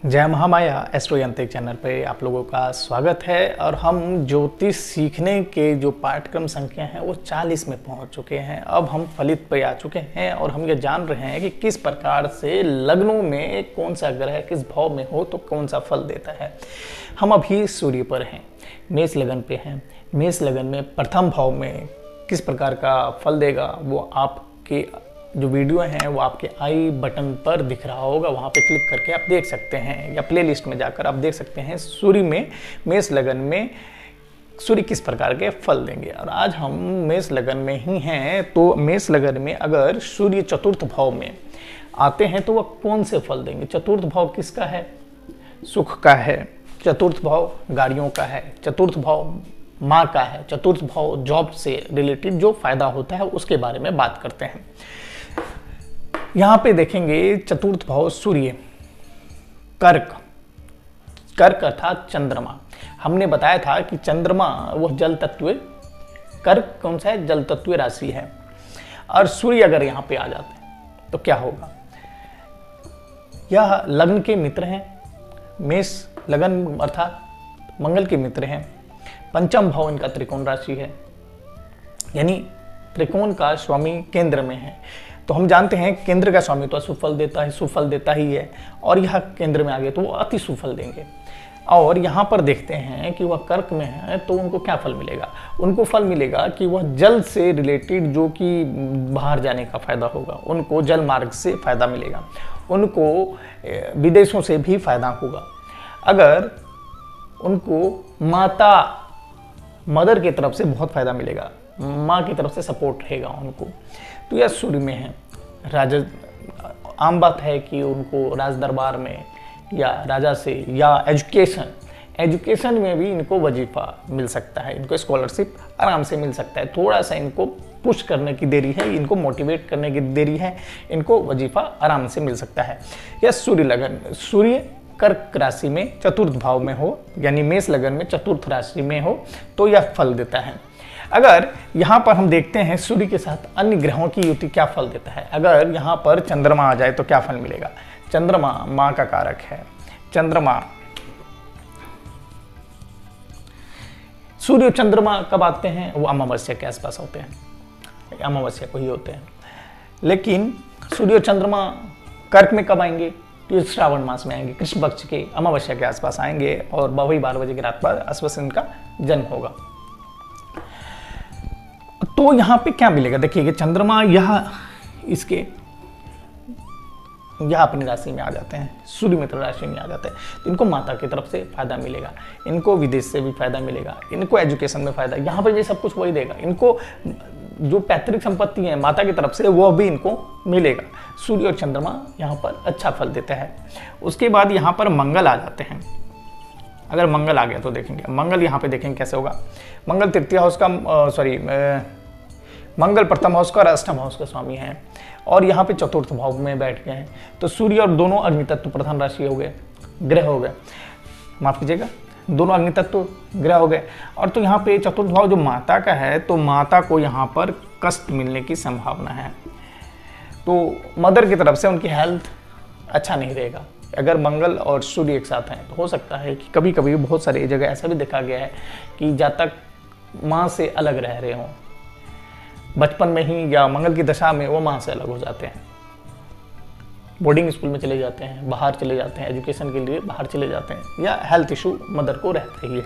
जय महामाया एस्ट्रो यांत्रिक चैनल पे आप लोगों का स्वागत है। और हम ज्योतिष सीखने के जो पाठ्यक्रम संख्या है वो 40 में पहुंच चुके हैं। अब हम फलित पे आ चुके हैं और हम ये जान रहे हैं कि किस प्रकार से लग्नों में कौन सा ग्रह किस भाव में हो तो कौन सा फल देता है। हम अभी सूर्य पर हैं, मेष लगन पे हैं। मेष लगन में प्रथम भाव में किस प्रकार का फल देगा वो आपके जो वीडियो हैं वो आपके आई बटन पर दिख रहा होगा, वहाँ पे क्लिक करके आप देख सकते हैं, या प्लेलिस्ट में जाकर आप देख सकते हैं सूर्य में मेष लगन में सूर्य किस प्रकार के फल देंगे। और आज हम मेष लगन में ही हैं, तो मेष लगन में अगर सूर्य चतुर्थ भाव में आते हैं तो वह कौन से फल देंगे। चतुर्थ भाव किसका है? सुख का है। चतुर्थ भाव गाड़ियों का है। चतुर्थ भाव माँ का है। चतुर्थ भाव जॉब से रिलेटेड जो फायदा होता है उसके बारे में बात करते हैं। यहाँ पे देखेंगे चतुर्थ भाव सूर्य कर्क, कर्क अर्थात चंद्रमा। हमने बताया था कि चंद्रमा वह जल तत्व, कर्क कौन सा है? जल तत्व राशि है। और सूर्य अगर यहाँ पे आ जाते हैं तो क्या होगा? यह लग्न के मित्र हैं, मेष लगन अर्थात मंगल के मित्र हैं। पंचम भाव इनका त्रिकोण राशि है, यानी त्रिकोण का स्वामी केंद्र में है। तो हम जानते हैं केंद्र का स्वामी तो सुफल देता है, सुफल देता ही है, और यह केंद्र में आ गए तो वो अति सुफल देंगे। और यहाँ पर देखते हैं कि वह कर्क में है तो उनको क्या फल मिलेगा? उनको फल मिलेगा कि वह जल से रिलेटेड जो कि बाहर जाने का फायदा होगा, उनको जल मार्ग से फायदा मिलेगा, उनको विदेशों से भी फायदा होगा। अगर उनको माता मदर की तरफ से बहुत फायदा मिलेगा, माँ की तरफ से सपोर्ट रहेगा उनको, तो यह सूर्य में है। राजा आम बात है कि उनको राज दरबार में या राजा से या एजुकेशन में भी इनको वजीफा मिल सकता है, इनको स्कॉलरशिप आराम से मिल सकता है। थोड़ा सा इनको पुश करने की देरी है, इनको मोटिवेट करने की देरी है, इनको वजीफा आराम से मिल सकता है। यह सूर्य लगन, सूर्य कर्क राशि में चतुर्थ भाव में हो, यानी मेष लगन में चतुर्थ राशि में हो तो यह फल देता है। अगर यहाँ पर हम देखते हैं सूर्य के साथ अन्य ग्रहों की युति क्या फल देता है। अगर यहाँ पर चंद्रमा आ जाए तो क्या फल मिलेगा? चंद्रमा माँ का कारक है। चंद्रमा, सूर्य और चंद्रमा कब आते हैं? वो अमावस्या के आसपास होते हैं, अमावस्या को ही होते हैं। लेकिन सूर्य और चंद्रमा कर्क में कब आएंगे? तो श्रावण मास में आएंगे, कृष्ण पक्ष के अमावस्या के आसपास आएंगे, और वही 12 बजे की रात पर आसपास इनका जन्म होगा। तो यहाँ पे क्या मिलेगा? देखिए चंद्रमा यह इसके यह अपनी राशि में आ जाते हैं, सूर्य मित्र राशि में आ जाते हैं, तो इनको माता की तरफ से फायदा मिलेगा, इनको विदेश से भी फायदा मिलेगा, इनको एजुकेशन में फायदा, यहाँ पर भी सब कुछ वही देगा। इनको जो पैतृक संपत्ति है माता की तरफ से वह भी इनको मिलेगा। सूर्य और चंद्रमा यहाँ पर अच्छा फल देता है। उसके बाद यहाँ पर मंगल आ जाते हैं। अगर मंगल आ गया तो देखेंगे, मंगल यहाँ पे देखेंगे कैसे होगा। मंगल तृतीय हाउस का मंगल प्रथम हाउस का और अष्टम हाउस का स्वामी है, और यहाँ पे चतुर्थ भाव में बैठ गए हैं। तो सूर्य और दोनों अग्नि तत्व प्रधान राशि हो गए, ग्रह हो गए, माफ कीजिएगा, दोनों अग्नि तत्व ग्रह हो गए। और तो यहाँ पे चतुर्थ भाव जो माता का है, तो माता को यहाँ पर कष्ट मिलने की संभावना है, तो मदर की तरफ से उनकी हेल्थ अच्छा नहीं रहेगा। अगर मंगल और सूर्य एक साथ हैं तो हो सकता है कि कभी कभी बहुत सारी जगह ऐसा भी देखा गया है कि जातक माँ से अलग रह रहे हों, बचपन में ही या मंगल की दशा में वो माँ से अलग हो जाते हैं, बोर्डिंग स्कूल में चले जाते हैं, बाहर चले जाते हैं, एजुकेशन के लिए बाहर चले जाते हैं, या हेल्थ इशू मदर को रहता ही है।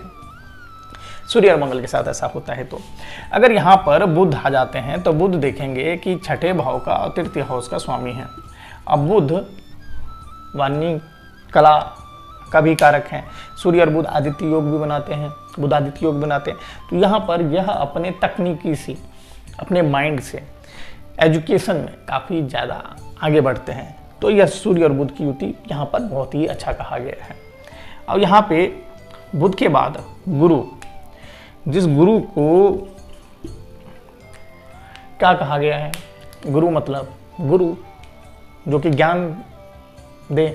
सूर्य और मंगल के साथ ऐसा होता है। तो अगर यहाँ पर बुध आ जाते हैं तो बुध देखेंगे कि छठे भाव का और तृतीय हाउस का स्वामी है। अब बुध वाणी कला का भी कारक है। सूर्य और बुध आदित्य योग भी बनाते हैं, बुध आदित्य योग बनाते हैं। तो यहाँ पर यह अपने तकनीकी से, अपने माइंड से एजुकेशन में काफ़ी ज़्यादा आगे बढ़ते हैं। तो यह सूर्य और बुध की युति यहाँ पर बहुत ही अच्छा कहा गया है। अब यहाँ पे बुध के बाद गुरु, जिस गुरु को क्या कहा गया है? गुरु मतलब गुरु जो कि ज्ञान दे,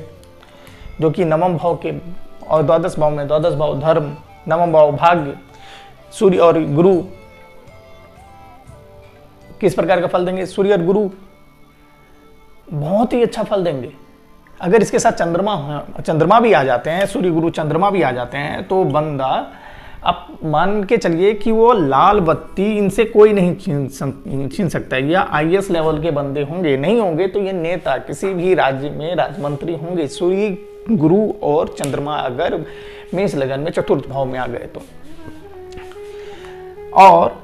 जो कि नवम भाव के और द्वादश भाव में, द्वादश भाव धर्म, नवम भाव भाग्य, सूर्य और गुरु किस प्रकार का फल देंगे? सूर्य और गुरु बहुत ही अच्छा फल देंगे। अगर इसके साथ चंद्रमा भी आ जाते हैं, सूर्य गुरु चंद्रमा भी आ जाते हैं, तो बंदा आप मान के चलिए कि वो लाल बत्ती इनसे कोई नहीं छीन सकता है। या आईएएस लेवल के बंदे होंगे, नहीं होंगे तो ये नेता किसी भी राज्य में राजमंत्री होंगे। सूर्य गुरु और चंद्रमा अगर मेष लगन में चतुर्थ भाव में आ गए तो। और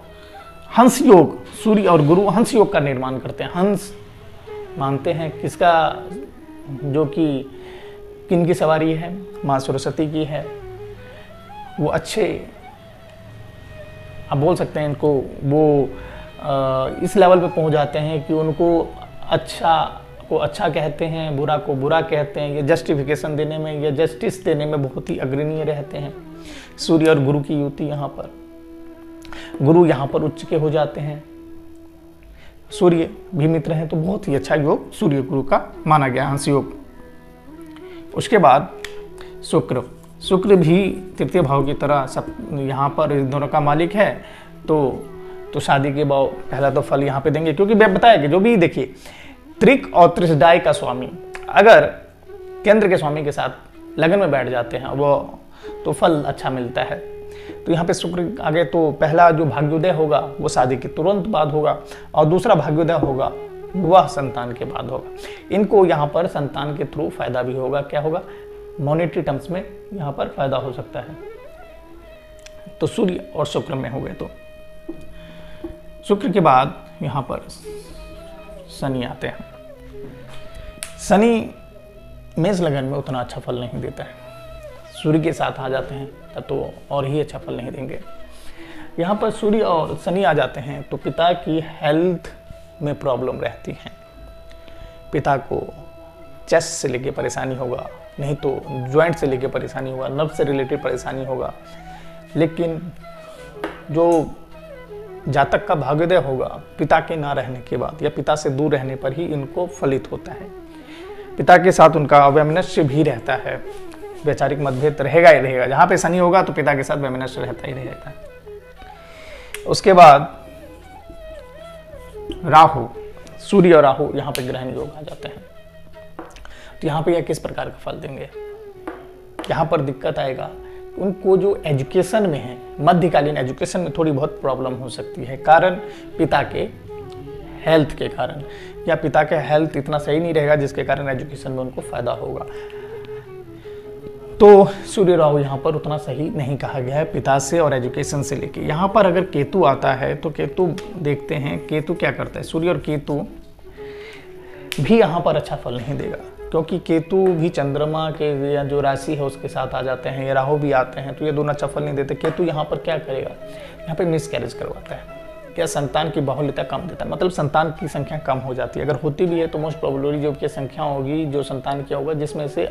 हंस योग, सूर्य और गुरु हंस योग का निर्माण करते हैं। हंस मानते हैं किसका, जो कि किन की सवारी है, माँ सरस्वती की है। वो अच्छे, आप बोल सकते हैं इनको, वो इस लेवल पे पहुंच जाते हैं कि उनको अच्छा को अच्छा कहते हैं, बुरा को बुरा कहते हैं। ये जस्टिफिकेशन देने में या जस्टिस देने में बहुत ही अग्रणीय रहते हैं। सूर्य और गुरु की युति यहाँ पर, गुरु यहाँ पर उच्च के हो जाते हैं, सूर्य भी मित्र हैं, तो बहुत ही अच्छा योग सूर्य गुरु का माना गया, हंस योग। उसके बाद शुक्र भी तृतीय भाव की तरह सब यहाँ पर इन दोनों का मालिक है। तो शादी के भाव पहला तो फल यहाँ पे देंगे, क्योंकि मैं बताया कि जो भी देखिए त्रिक और त्रिशदाय का स्वामी अगर केंद्र के स्वामी के साथ लगन में बैठ जाते हैं वो, तो फल अच्छा मिलता है। तो यहाँ पे शुक्र आगे, तो पहला जो भाग्योदय होगा वो शादी के तुरंत बाद होगा, और दूसरा भाग्योदय होगा वह संतान के बाद होगा। इनको यहाँ पर संतान के थ्रू फायदा भी होगा। क्या होगा, मॉनेटरी टर्म्स में यहाँ पर फायदा हो सकता है। तो सूर्य और शुक्र में हो गए। तो शुक्र के बाद यहाँ पर शनि आते हैं। शनि मेष लगन में उतना अच्छा फल नहीं देता है। सूर्य के साथ आ जाते हैं तब तो और ही अच्छा फल नहीं देंगे। यहाँ पर सूर्य और शनि आ जाते हैं तो पिता की हेल्थ में प्रॉब्लम रहती है। पिता को चेस्ट से लेके परेशानी होगा, नहीं तो जॉइंट से लेके परेशानी होगा, नर्व से रिलेटेड परेशानी होगा। लेकिन जो जातक का भाग्योदय होगा पिता के ना रहने के बाद या पिता से दूर रहने पर ही इनको फलित होता है। पिता के साथ उनका वैमनस्य भी रहता है, वैचारिक मतभेद रहेगा ही रहेगा। जहाँ पे शनि होगा तो पिता के साथ वैमनस्य रहता ही रहता है। उसके बाद राहु, सूर्य और राहु यहाँ पे ग्रहण योग आ जाते हैं। तो यहाँ पे यह किस प्रकार का फल देंगे, यहाँ पर दिक्कत आएगा। उनको जो एजुकेशन में है, मध्यकालीन एजुकेशन में थोड़ी बहुत प्रॉब्लम हो सकती है, कारण पिता के हेल्थ के कारण, या पिता का हेल्थ इतना सही नहीं रहेगा जिसके कारण एजुकेशन में उनको फायदा होगा। तो सूर्य राहु यहाँ पर उतना सही नहीं कहा गया है पिता से और एजुकेशन से लेके। यहाँ पर अगर केतु आता है तो केतु देखते हैं, केतु क्या करता है। सूर्य और केतु भी यहाँ पर अच्छा फल नहीं देगा, क्योंकि केतु भी चंद्रमा के जो राशि है उसके साथ आ जाते हैं, ये राहु भी आते हैं, तो ये दोनों अच्छा फल नहीं देते। केतु यहाँ पर क्या करेगा, यहाँ पे मिसकैरेज करवाता है, क्या संतान की बाहुल्यता कम देता है, मतलब संतान की संख्या कम हो जाती है। अगर होती भी है तो मोस्ट प्रोबेबली जो की संख्या होगी, जो संतान क्या होगा, जिसमें से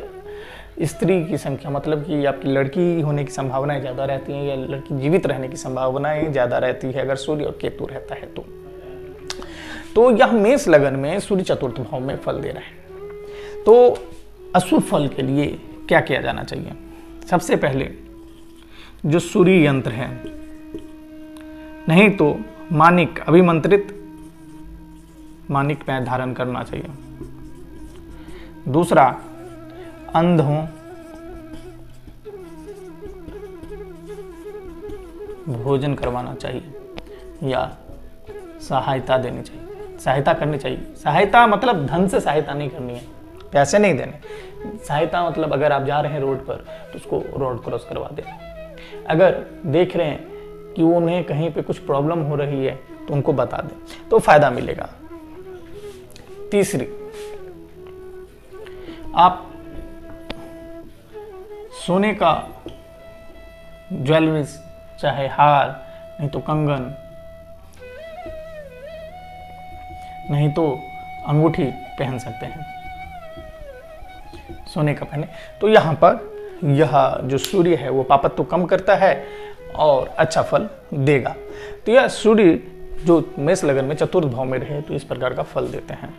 स्त्री की संख्या, मतलब कि आपकी लड़की होने की संभावनाएं ज़्यादा रहती हैं या लड़की जीवित रहने की संभावनाएं ज़्यादा रहती है अगर सूर्य और केतु रहता है तो यह मेष लगन में सूर्य चतुर्थ भाव में फल दे रहा है। तो अशुभ फल के लिए क्या किया जाना चाहिए। सबसे पहले जो सूर्य यंत्र है, नहीं तो मानिक, अभिमंत्रित मानिक में धारण करना चाहिए। दूसरा, अंधों, भोजन करवाना चाहिए या सहायता देनी चाहिए, सहायता करनी चाहिए। सहायता मतलब धन से सहायता नहीं करनी है, पैसे नहीं देने। सहायता मतलब अगर आप जा रहे हैं रोड पर तो उसको रोड क्रॉस करवा दें। अगर देख रहे हैं कि उन्हें कहीं पे कुछ प्रॉब्लम हो रही है तो उनको बता दें, तो फायदा मिलेगा। तीसरी, आप सोने का ज्वेलरीज, चाहे हार, नहीं तो कंगन, नहीं तो अंगूठी पहन सकते हैं, सोने का पहने। तो यहाँ पर यह जो सूर्य है वो पापत्व तो कम करता है और अच्छा फल देगा। तो यह सूर्य जो मेष लगन में चतुर्थ भाव में रहे तो इस प्रकार का फल देते हैं।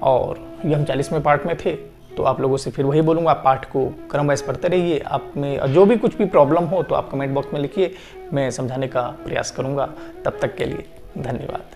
और ये हम 40वें पार्ट में थे, तो आप लोगों से फिर वही बोलूँगा, पाठ को क्रमवाइज पढ़ते रहिए। आप में जो भी कुछ भी प्रॉब्लम हो तो आप कमेंट बॉक्स में लिखिए, मैं समझाने का प्रयास करूँगा। तब तक के लिए धन्यवाद।